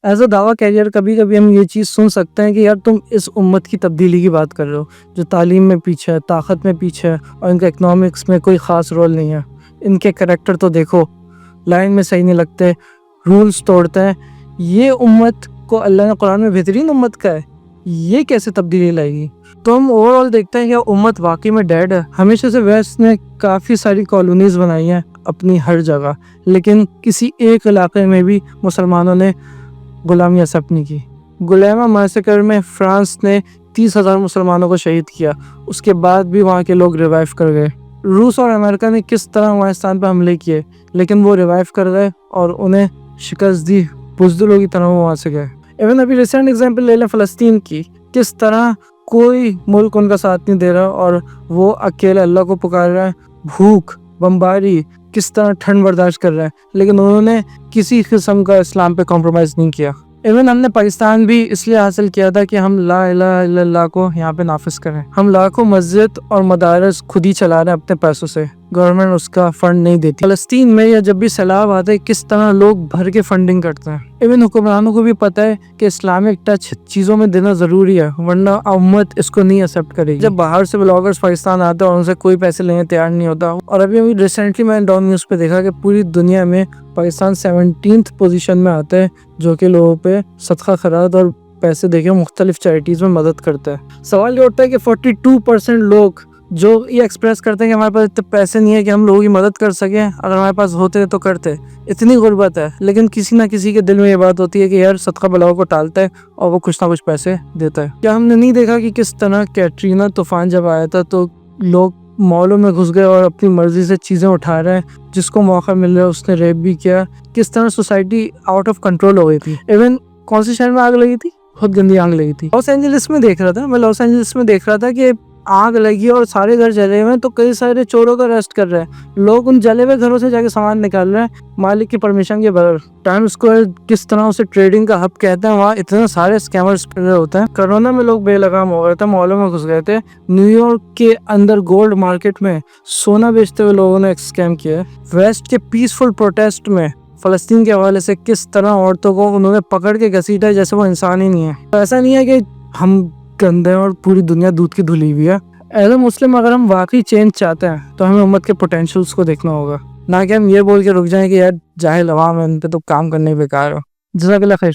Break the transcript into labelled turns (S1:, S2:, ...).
S1: As a دعویٰ career کبھی کبھی ہم یہ چیز سن سکتے ہیں کہ یار تم اس امت کی تبدیلی کی بات کر رہے ہو جو تعلیم میں پیچھے ہے، طاقت میں پیچھے ہے، اور ان کا اکنامکس میں کوئی خاص رول نہیں ہے. ان کے کریکٹر تو دیکھو، لائن میں صحیح نہیں لگتے، رولز توڑتے ہیں. یہ امت کو اللہ نے قرآن میں بہترین امت کا ہے، یہ کیسے تبدیلی لائے گی؟ تو ہم اوور آل دیکھتے ہیں کہ امت واقعی میں ڈیڈ ہے. ہمیشہ سے ویسٹ نے کافی ساری کالونیز بنائی ہیں اپنی ہر جگہ، لیکن کسی ایک علاقے میں بھی مسلمانوں نے غلامی ایکسیپٹ نہیں کی. گلیما میسیکر میں فرانس نے 30,000 مسلمانوں کو شہید کیا، اس کے بعد بھی وہاں کے لوگ ریوائیو کر گئے. روس اور امریکہ نے کس طرح افغانستان پہ حملے کیے، لیکن وہ ریوائیو کر گئے اور انہیں شکست دی، بزدلوں کی طرح وہ وہاں سے گئے. ایون ابھی ریسنٹ ایگزامپل لے لیں فلسطین کی، کس طرح کوئی ملک ان کا ساتھ نہیں دے رہا اور وہ اکیلے اللہ کو پکار رہا ہے. بھوک، بمباری، کس طرح ٹھنڈ برداشت کر رہا ہے، لیکن انہوں نے کسی قسم کا اسلام پہ کمپرومائز نہیں کیا. ایون ہم نے پاکستان بھی اس لیے حاصل کیا تھا کہ ہم لا الہ الا اللہ کو یہاں پہ نافذ کریں. ہم لاکھوں مسجد اور مدارس خود ہی چلا رہے ہیں اپنے پیسوں سے، گورنمنٹ اس کا فنڈ نہیں دیتی. فلسطین میں یا جب بھی سیلاب آتے کس طرح لوگ بھر کے فنڈنگ کرتے ہیں. ایون حکمرانوں کو بھی پتہ ہے کہ اسلامک ٹچ چیزوں میں دینا ضروری ہے، ورنہ امت اس کو نہیں ایکسیپٹ کرے گی. جب باہر سے بلاگرز پاکستان آتے ہیں اور ان سے کوئی پیسے لینے تیار نہیں ہوتا. اور ابھی ریسنٹلی میں نے ڈاؤن نیوز پہ دیکھا کہ پوری دنیا میں پاکستان 17th پوزیشن میں آتا ہے جو کہ لوگوں پہ صدقہ خیرات اور پیسے دے کے مختلف چیریٹیز میں مدد کرتا ہے. سوال یہ اٹھتا ہے کہ 42% لوگ جو یہ ایکسپریس کرتے ہیں کہ ہمارے پاس اتنے پیسے نہیں ہے کہ ہم لوگوں کی مدد کر سکیں، اگر ہمارے پاس ہوتے تو کرتے. اتنی غربت ہے، لیکن کسی نہ کسی کے دل میں یہ بات ہوتی ہے کہ یار صدقہ بلاؤ کو ٹالتا ہے اور وہ کچھ نہ کچھ پیسے دیتا ہے. کیا ہم نے نہیں دیکھا کہ کس طرح کیٹرینا طوفان جب آیا تھا تو لوگ مالوں میں گھس گئے اور اپنی مرضی سے چیزیں اٹھا رہے ہیں، جس کو موقع مل رہا ہے اس نے ریپ بھی کیا. کس طرح سوسائٹی آؤٹ آف کنٹرول ہو گئی تھی. ایون کون سے شہر میں آگ لگی تھی؟ بہت گندی آگ لگی تھی. لاس اینجلس میں دیکھ رہا تھا کہ آگ لگی اور سارے گھر جلے ہوئے ہیں، تو کئی سارے چوروں کو اریسٹ کر رہے ہیں. لوگ ان جلے ہوئے گھروں سے جا کے سامان نکال رہے ہیں مالک کی پرمیشن کے بغیر. ٹائم اسکوائر کس طرح اسے ٹریڈنگ کا ہب کہتے ہیں، وہاں اتنے سارے اسکیمرز ہوتے ہیں. کرونا میں لوگ بے لگام ہو گئے تھے، مالوں میں گھس گئے تھے. نیو یارک کے اندر گولڈ مارکیٹ میں سونا بیچتے ہوئے لوگوں نے ایک اسکیم کیا. ویسٹ کے پیسفل پروٹیسٹ میں فلسطین کے حوالے سے کس طرح عورتوں کو انہوں نے پکڑ کے گھسیٹا جیسے وہ انسان ہی نہیں ہے. ایسا نہیں ہے کہ ہم گندے ہیں اور پوری دنیا دودھ کی دھلی ہوئی ہے. ایز اے مسلم اگر ہم واقعی چینج چاہتے ہیں تو ہمیں امت کے پوٹینشیلز کو دیکھنا ہوگا، نہ کہ ہم یہ بول کے رک جائیں کہ یار جاہل عوام ہے ان پہ تو کام کرنے بیکار ہو. جزاک اللہ خیر.